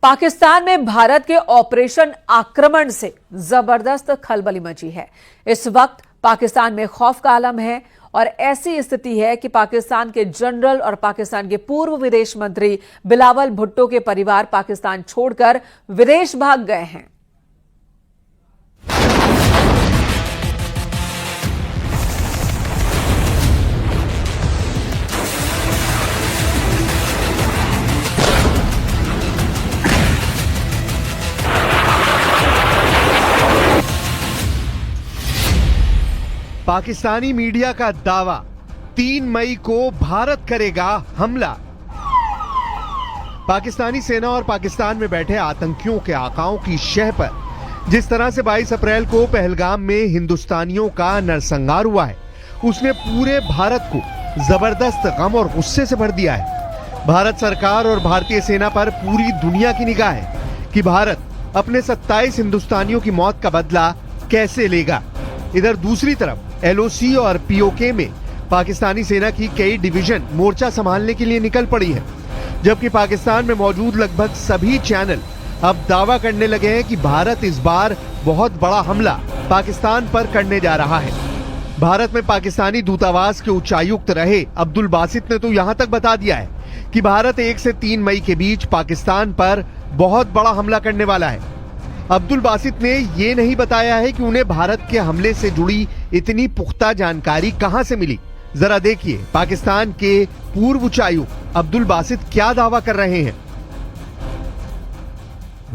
पाकिस्तान में भारत के ऑपरेशन आक्रमण से जबरदस्त खलबली मची है। इस वक्त पाकिस्तान में खौफ का आलम है और ऐसी स्थिति है कि पाकिस्तान के जनरल और पाकिस्तान के पूर्व विदेश मंत्री बिलावल भुट्टो के परिवार पाकिस्तान छोड़कर विदेश भाग गए हैं। पाकिस्तानी मीडिया का दावा, 3 मई को भारत करेगा हमला। पाकिस्तानी सेना और पाकिस्तान में बैठे आतंकियों के आकाओं की शह पर जिस तरह से 22 अप्रैल को पहलगाम में हिंदुस्तानियों का नरसंहार हुआ है, उसने पूरे भारत को जबरदस्त गम और गुस्से से भर दिया है। भारत सरकार और भारतीय सेना पर पूरी दुनिया की निगाह है कि भारत अपने 27 हिंदुस्तानियों की मौत का बदला कैसे लेगा। इधर दूसरी तरफ एलओसी और पीओके में पाकिस्तानी सेना की कई डिवीजन मोर्चा संभालने के लिए निकल पड़ी है, जबकि पाकिस्तान में मौजूद लगभग सभी चैनल अब दावा करने लगे हैं कि भारत इस बार बहुत बड़ा हमला पाकिस्तान पर करने जा रहा है। भारत में पाकिस्तानी दूतावास के उच्चायुक्त रहे अब्दुल बासित ने तो यहां तक बता दिया है कि भारत 1 से 3 मई के बीच पाकिस्तान पर बहुत बड़ा हमला करने वाला है। अब्दुल बासित ने ये नहीं बताया है कि उन्हें भारत के हमले से जुड़ी इतनी पुख्ता जानकारी कहां से मिली। जरा देखिए पाकिस्तान के पूर्व उच्चायुक्त अब्दुल बासित क्या दावा कर रहे हैं।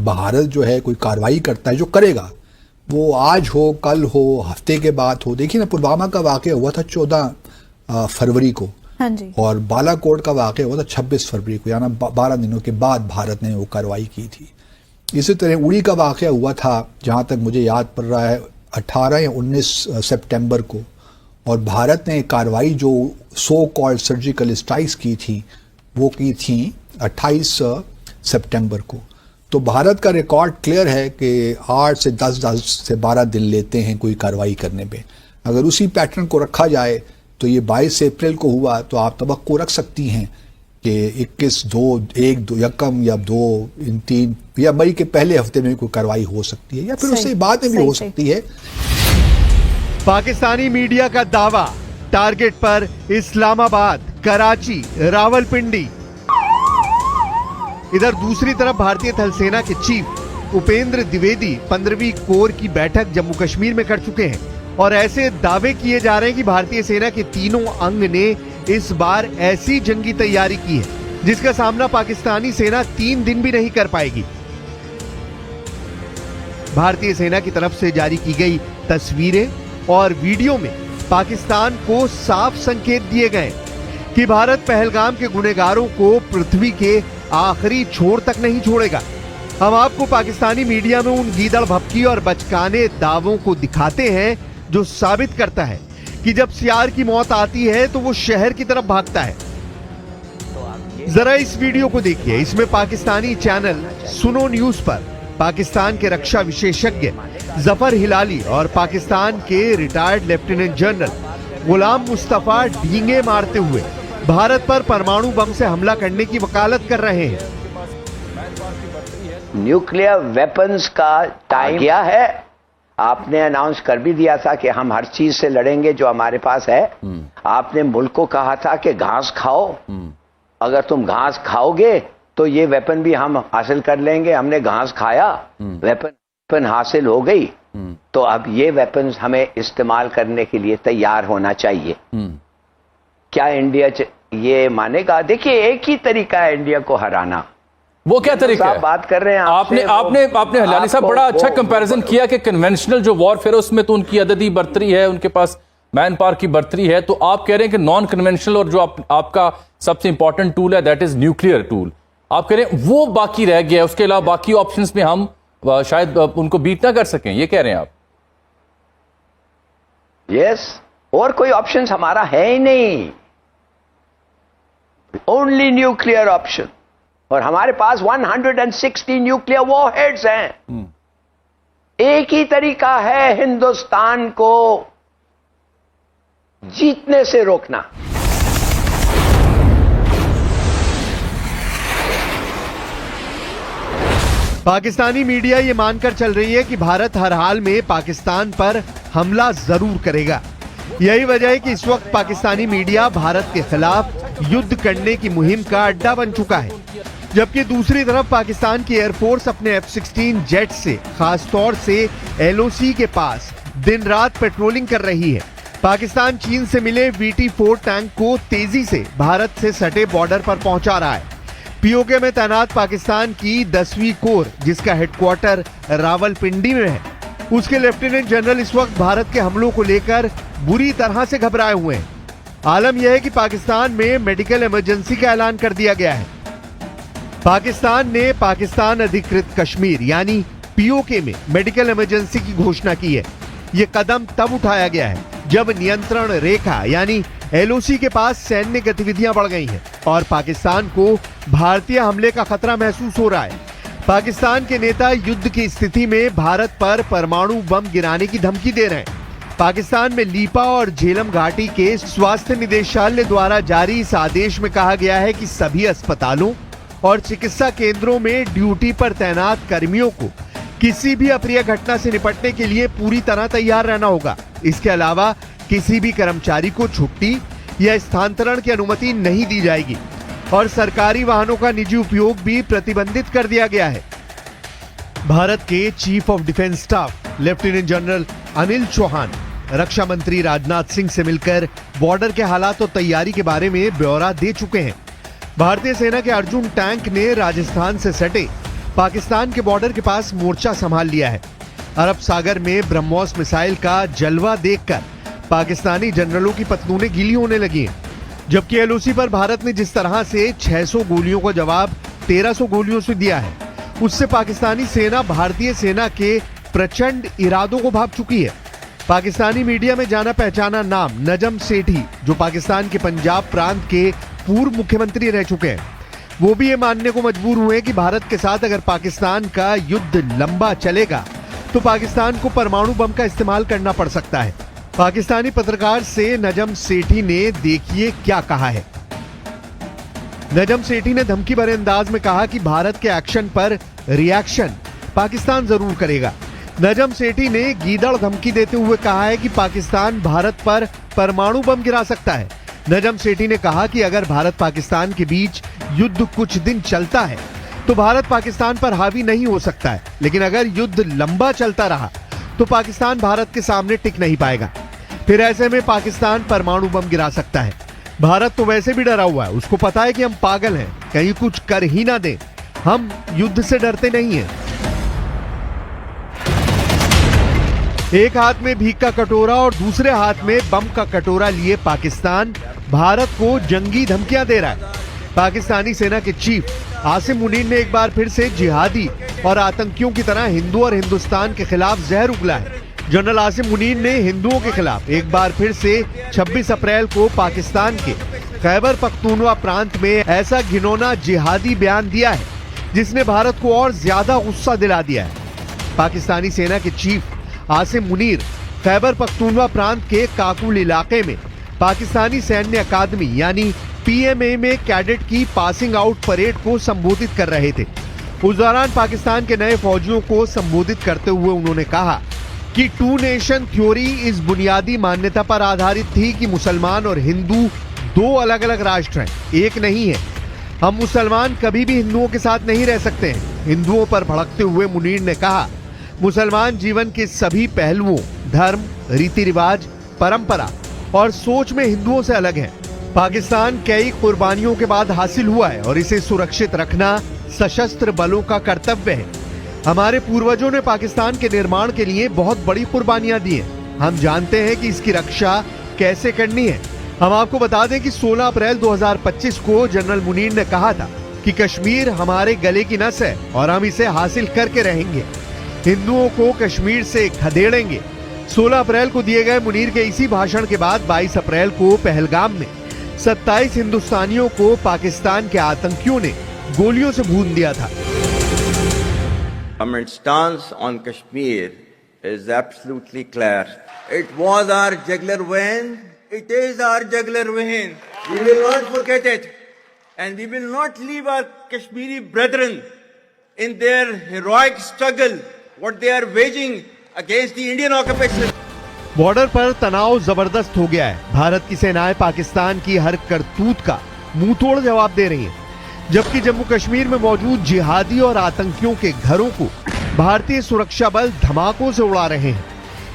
भारत जो है कोई कार्रवाई करता है, जो करेगा वो आज हो, कल हो, हफ्ते के बाद हो। देखिए ना, पुलवामा का वाकया हुआ था 14 फरवरी को। हाँ जी। और बालाकोट का वाकया हुआ था 26 फरवरी को, यानी 12 दिनों के बाद भारत ने वो कार्रवाई की थी। इसी तरह उड़ी का वाकया हुआ था, जहां तक मुझे याद पड़ रहा है 18 या 19 सितंबर को, और भारत ने कार्रवाई जो सो कॉल्ड सर्जिकल स्ट्राइक्स की थी वो की थी 28 सितंबर को। तो भारत का रिकॉर्ड क्लियर है कि 8 से 10 से 12 दिन लेते हैं कोई कार्रवाई करने पे। अगर उसी पैटर्न को रखा जाए तो ये 22 अप्रैल को हुआ, तो आप तवक्को रख सकती हैं कि 21, 2, 1, 2 या कम या 2, इन 3 या मई के पहले हफ्ते में कोई कार्रवाई हो सकती है, या फिर उससे बाद में भी हो सकती है। पाकिस्तानी मीडिया का दावा, टारगेट पर इस्लामाबाद, कराची, रावलपिंडी। इधर दूसरी तरफ भारतीय थल सेना के चीफ उपेंद्र द्विवेदी 15वीं कोर की बैठक जम्मू कश्मीर में कर चुके हैं और ऐसे दावे किए जा रहे हैं कि भारतीय सेना के तीनों अंग ने इस बार ऐसी जंगी तैयारी की है जिसका सामना पाकिस्तानी सेना 3 दिन भी नहीं कर पाएगी। भारतीय सेना की तरफ से जारी की गई तस्वीरें और वीडियो में पाकिस्तान को साफ संकेत दिए गए कि भारत पहलगाम के गुनहगारों को पृथ्वी के आखिरी छोर तक नहीं छोड़ेगा। हम आपको पाकिस्तानी मीडिया में उन गीदड़ भपकी और बचकाने दावों को दिखाते हैं जो साबित करता है कि जब सियार की मौत आती है तो वो शहर की तरफ भागता है। जरा इस वीडियो को देखिए। इसमें पाकिस्तानी चैनल सुनो न्यूज पर पाकिस्तान के रक्षा विशेषज्ञ जफर हिलाली और पाकिस्तान के retired lieutenant general Ghulam Mustafa ढींगे मारते हुए भारत पर परमाणु बम से हमला करने की वकालत कर रहे हैं। न्यूक्लियर वेपन्स का टाइम गया है। आपने अनाउंस कर भी दिया था कि हम हर चीज से लड़ेंगे जो हमारे पास है। आपने मुल्क को कहा था कि घास खाओ, अगर तुम घास खाओगे तो ये वेपन भी हम हासिल कर लेंगे। हमने घास खाया, वेपन हासिल हो गई, तो अब ये वेपन्स हमें इस्तेमाल करने के लिए तैयार होना चाहिए। क्या इंडिया ये मानेगा? देखिए, एक ही तरीका है इंडिया को हराना। वो क्या तरीका है? बात कर रहे हैं आपने हिलाली साहब बड़ा अच्छा कंपैरिजन किया कि कन्वेंशनल जो वॉरफेयर है उसमें तो उनकी अददी बर्तरी है, उनके पास मैन पावर की बर्तरी है। तो आप कह रहे हैं कि नॉन कन्वेंशनल और जो आपका सबसे इंपॉर्टेंट टूल है दैट इज न्यूक्लियर टूल, आप कह रहे हैं वो बाकी रह गया है, उसके अलावा बाकी ऑप्शंस में हम शायद उनको बीट ना कर सकें, ये कह रहे हैं आप? यस, और कोई ऑप्शन हमारा है ही नहीं, ओनली न्यूक्लियर ऑप्शन। और हमारे पास 160 न्यूक्लियर वॉरहेड्स हैं। एक ही तरीका है हिंदुस्तान को जीतने से रोकना। पाकिस्तानी मीडिया ये मानकर चल रही है कि भारत हर हाल में पाकिस्तान पर हमला जरूर करेगा। यही वजह है कि इस वक्त पाकिस्तानी मीडिया भारत के खिलाफ युद्ध करने की मुहिम का अड्डा बन चुका है, जबकि दूसरी तरफ पाकिस्तान की एयरफोर्स अपने F-16 जेट से खासतौर से LOC के पास दिन रात पेट्रोलिंग कर रही है। पाकिस्तान चीन से मिले VT-4 टैंक को तेजी से भारत से सटे बॉर्डर पर पहुंचा रहा है। पीओके में तैनात पाकिस्तान की 10वीं कोर, जिसका हेडक्वार्टर रावलपिंडी में है, उसके लेफ्टिनेंट जनरल इस वक्त भारत के हमलों को लेकर बुरी तरह से घबराए हुए हैं। आलम यह है कि पाकिस्तान में मेडिकल इमरजेंसी का ऐलान कर दिया गया है। पाकिस्तान ने पाकिस्तान अधिकृत कश्मीर यानी पीओके में मेडिकल इमरजेंसी की घोषणा की है। यह कदम तब उठाया गया है जब नियंत्रण रेखा यानी LOC के पास सैन्य गतिविधियां बढ़ गई हैं और पाकिस्तान को भारतीय हमले का खतरा महसूस हो रहा है। पाकिस्तान के नेता युद्ध की स्थिति में भारत पर परमाणु बम गिराने की धमकी दे रहे हैं। पाकिस्तान में लीपा और झेलम घाटी के स्वास्थ्य निदेशालय द्वारा जारी इस आदेश में कहा गया है कि सभी अस्पतालों और चिकित्सा केंद्रों में ड्यूटी पर तैनात कर्मियों को किसी भी अप्रिय घटना से निपटने के लिए पूरी तरह तैयार रहना होगा। इसके अलावा किसी भी कर्मचारी को छुट्टी या स्थानांतरण की अनुमति नहीं दी जाएगी और सरकारी वाहनों का निजी उपयोग भी प्रतिबंधित कर दिया गया है। भारत के chief of defence staff lieutenant general Anil Chauhan रक्षा मंत्री राजनाथ सिंह से मिलकर बॉर्डर के हालात और तैयारी के बारे में ब्यौरा दे चुके हैं। भारतीय सेना के अर्जुन टैंक ने राजस्थान से सटे पाकिस्तान के बॉर्डर के पास मोर्चा संभाल लिया है। अरब सागर में ब्रह्मोस मिसाइल का जलवा देखकर पाकिस्तानी जनरलों की पतलूनें गीली होने लगी हैं, जबकि LOC पर भारत ने जिस तरह से 600 गोलियों का जवाब 1300 गोलियों से दिया है, उससे पाकिस्तानी सेना भारतीय सेना के प्रचंड इरादों को भांप चुकी है। पाकिस्तानी मीडिया में जाना पहचाना नाम नजम सेठी, जो पाकिस्तान के पंजाब प्रांत के पूर्व मुख्यमंत्री रह चुके हैं, वो भी ये मानने को मजबूर हुए कि भारत के साथ अगर पाकिस्तान का युद्ध लंबा चलेगा तो पाकिस्तान को परमाणु बम का इस्तेमाल करना पड़ सकता है। पाकिस्तानी पत्रकार से नजम सेठी ने देखिए क्या कहा है। नजम सेठी ने धमकी भरे अंदाज में कहा कि भारत के एक्शन पर रिएक्शन पाकिस्तान जरूर करेगा। नजम सेठी ने गीदड़ धमकी देते हुए कहा है कि पाकिस्तान भारत पर परमाणु बम गिरा सकता है। नजम सेठी ने कहा कि अगर भारत पाकिस्तान के बीच युद्ध कुछ दिन चलता है तो भारत पाकिस्तान पर हावी नहीं हो सकता है, लेकिन अगर युद्ध लंबा चलता रहा तो पाकिस्तान भारत के सामने टिक नहीं पाएगा। फिर ऐसे में पाकिस्तान परमाणु बम गिरा सकता है। भारत तो वैसे भी डरा हुआ है, उसको पता है कि हम पागल हैं, कहीं कुछ कर ही ना दें। हम युद्ध से डरते नहीं हैं। एक हाथ में भीख का कटोरा और दूसरे हाथ में बम का कटोरा लिए पाकिस्तान भारत को जंगी धमकियां दे रहा है। पाकिस्तानी सेना के चीफ आसिम मुनीर ने एक बार फिर से जिहादी और आतंकियों की तरह हिंदू और हिंदुस्तान के खिलाफ जहर उगला है। जनरल आसिम मुनीर ने हिंदुओं के खिलाफ एक बार फिर से 26 अप्रैल को पाकिस्तान के खैबर पख्तूनवा प्रांत में ऐसा घिनौना जिहादी बयान दिया है जिसने भारत को और ज्यादा गुस्सा दिला दिया है। पाकिस्तानी सेना के चीफ आसिम मुनीर खैबर पख्तूनवा प्रांत के काकुल इलाके में पाकिस्तानी सैन्य अकादमी यानी PMA में कैडेट की पासिंग आउट परेड को संबोधित कर रहे थे। उस दौरान पाकिस्तान के नए फौजियों को संबोधित करते हुए उन्होंने कहा कि 2 नेशन थ्योरी इस बुनियादी मान्यता पर आधारित थी कि मुसलमान और हिंदू 2 अलग अलग राष्ट्र हैं, एक नहीं है। हम मुसलमान कभी भी हिंदुओं के साथ नहीं रह सकते हैं। हिंदुओं पर भड़कते हुए मुनीर ने कहा, मुसलमान जीवन के सभी पहलुओं, धर्म, रीति रिवाज, परंपरा और सोच में हिंदुओं से अलग है। पाकिस्तान कई कुर्बानियों के बाद हासिल हुआ है और इसे सुरक्षित रखना सशस्त्र बलों का कर्तव्य है। हमारे पूर्वजों ने पाकिस्तान के निर्माण के लिए बहुत बड़ी कुर्बानियां दी हैं। हम जानते हैं कि इसकी रक्षा कैसे करनी है। हम आपको बता दें कि 16 अप्रैल 2025 को जनरल मुनीर ने कहा था कि कश्मीर हमारे गले की नस है और हम इसे हासिल करके रहेंगे। हिंदुओं को कश्मीर से खदेड़ेंगे। 16 अप्रैल को दिए गए मुनीर के इसी भाषण के बाद 22 अप्रैल को पहलगाम में 27 हिंदुस्तानियों को पाकिस्तान के आतंकियों ने गोलियों से भून दिया था। Our stance on Kashmir is absolutely clear. It was our jugular vein. It is our jugular vein. We will not forget it, and we will not leave our Kashmiri brethren in their heroic struggle, what they are waging against the Indian occupation. Border पर तनाव जबरदस्त हो गया है। भारत की सेनाएं पाकिस्तान की हर करतूत का मुंह तोड़ जवाब दे रही हैं, जबकि जम्मू कश्मीर में मौजूद जिहादी और आतंकियों के घरों को भारतीय सुरक्षा बल धमाकों से उड़ा रहे हैं।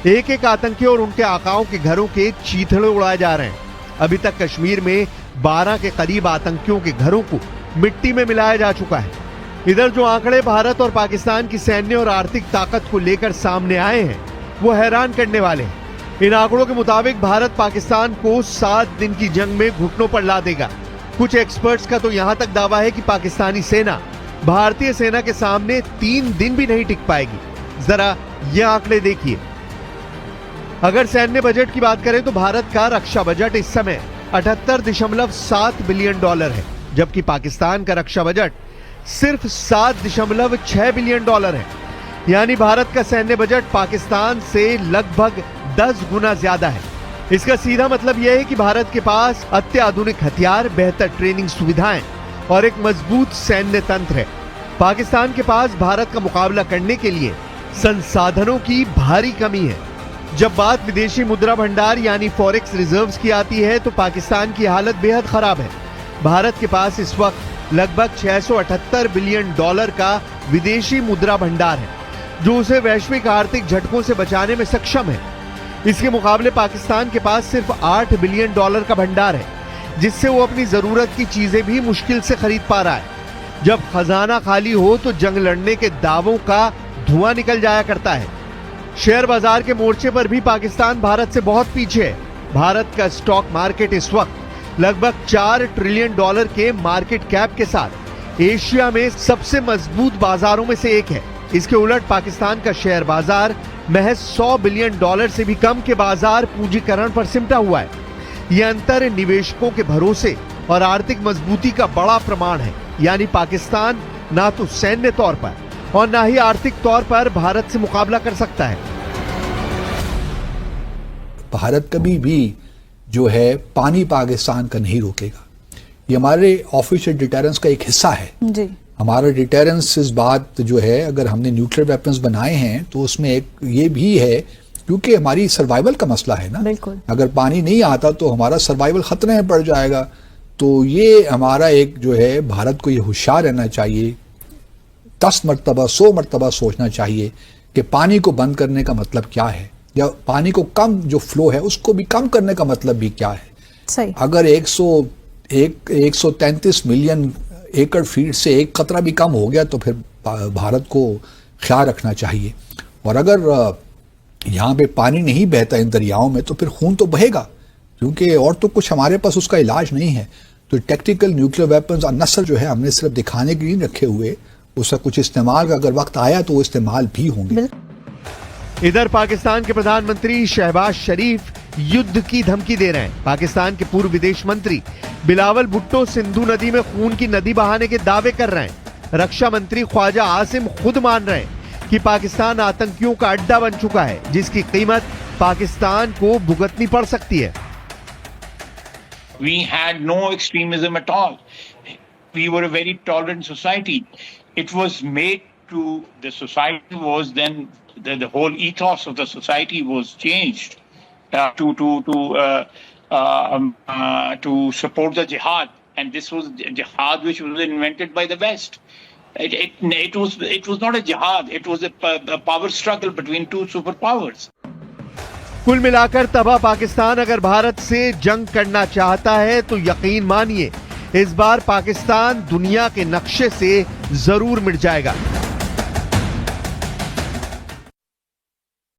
एक एक आतंकी और उनके आकाओं के घरों के चीथड़े उड़ाए जा रहे हैं। अभी तक कश्मीर में 12 के करीब आतंकियों के घरों को मिट्टी में मिलाया जा चुका है। इधर जो आंकड़े भारत और पाकिस्तान की सैन्य और आर्थिक ताकत को लेकर सामने आए हैं, वो हैरान करने वाले हैं। इन आंकड़ों के मुताबिक भारत पाकिस्तान को 7 दिन की जंग में घुटनों पर ला देगा। कुछ एक्सपर्ट्स का तो यहां तक दावा है कि पाकिस्तानी सेना भारतीय सेना के सामने 3 दिन भी नहीं टिक पाएगी। जरा ये आंकड़े देखिए। अगर सैन्य बजट की बात करें तो भारत का रक्षा बजट इस समय 78.7 बिलियन डॉलर है, जबकि पाकिस्तान का रक्षा बजट सिर्फ 7.6 बिलियन डॉलर है। यानी भारत का सैन्य बजट पाकिस्तान से लगभग 10 गुना ज्यादा है। इसका सीधा मतलब यह है कि भारत के पास अत्याधुनिक हथियार, बेहतर ट्रेनिंग सुविधाएं और एक मजबूत सैन्य तंत्र है। पाकिस्तान के पास भारत का मुकाबला करने के लिए संसाधनों की भारी कमी है। जब बात विदेशी मुद्रा भंडार यानी फॉरेक्स रिजर्व्स की आती है तो पाकिस्तान की हालत बेहद खराब है। भारत के पास इस वक्त लगभग 678 बिलियन डॉलर का विदेशी मुद्रा भंडार है, जो उसे वैश्विक आर्थिक झटकों से बचाने में सक्षम है। इसके मुकाबले पाकिस्तान के पास सिर्फ 8 बिलियन डॉलर का भंडार है, जिससे वो अपनी जरूरत की चीजें भी मुश्किल से खरीद पा रहा है। जब खजाना खाली हो तो जंग लड़ने के दावों का धुआं निकल जाया करता है। शेयर बाजार के मोर्चे पर भी पाकिस्तान भारत से बहुत पीछे है। भारत का स्टॉक मार्केट इस वक्त लगभग 4 ट्रिलियन डॉलर के मार्केट कैप के साथ एशिया में सबसे मजबूत बाजारों में से एक है। इसके उलट पाकिस्तान का शेयर बाजार महज 100 बिलियन डॉलर से भी कम के बाजार पूंजीकरण पर सिमटा हुआ है। यह अंतर निवेशकों के भरोसे और आर्थिक मजबूती का बड़ा प्रमाण है। यानी पाकिस्तान ना तो सैन्य तौर पर और ना ही आर्थिक तौर पर भारत से मुकाबला कर सकता है। भारत कभी भी जो है पानी पाकिस्तान का नहीं रोकेगा। ये हमारे ऑफिशियल डिटेरेंस का एक हिस्सा है जी। हमारा डिटेरेंस इस बात जो है, अगर हमने न्यूक्लियर वेपन्स बनाए हैं तो उसमें एक ये भी है, क्योंकि हमारी सर्वाइवल का मसला है ना। बिल्कुल। अगर पानी नहीं आता तो हमारा सर्वाइवल खतरे में पड़ जाएगा। तो ये हमारा एक जो है, भारत को ये होशियार रहना चाहिए, 10 मरतबा 100 मरतबा सोचना चाहिए कि पानी को बंद करने का मतलब क्या है, या पानी को कम जो फ्लो है उसको भी कम करने का मतलब भी क्या है। सही। अगर 133 मिलियन एकड़ फीट से एक कतरा भी कम हो गया तो फिर भारत को ख्याल रखना चाहिए। और अगर यहाँ पे पानी नहीं बहता इन दरियाओं में तो फिर खून तो बहेगा, क्योंकि और तो कुछ हमारे पास उसका इलाज नहीं है। तो टैक्टिकल न्यूक्लियर वेपन्स अनसर जो है हमने सिर्फ दिखाने के लिए रखे हुए, उसका कुछ इस्तेमाल का अगर वक्त आया तो वो इस्तेमाल भी होंगे। इधर पाकिस्तान के प्रधानमंत्री शहबाज शरीफ युद्ध की धमकी दे रहे हैं। पाकिस्तान के पूर्व विदेश मंत्री बिलावल भुट्टो सिंधु नदी में खून की नदी बहाने के दावे कर रहे हैं। रक्षा मंत्री ख्वाजा आसिम खुद मान रहे हैं कि पाकिस्तान आतंकियों का अड्डा बन चुका है, जिसकी कीमत पाकिस्तान को भुगतनी पड़ सकती है। We had no extremism at all. We were a very tolerant society. It was made to, the society was then, the whole ethos of the society was changed to support the jihad, and this was jihad which was invented by the West. It was not a jihad, it was a power struggle between two superpowers. कुल मिलाकर तबाह पाकिस्तान अगर भारत से जंग करना चाहता है तो यकीन मानिए इस बार पाकिस्तान दुनिया के नक्शे से जरूर मिट जाएगा।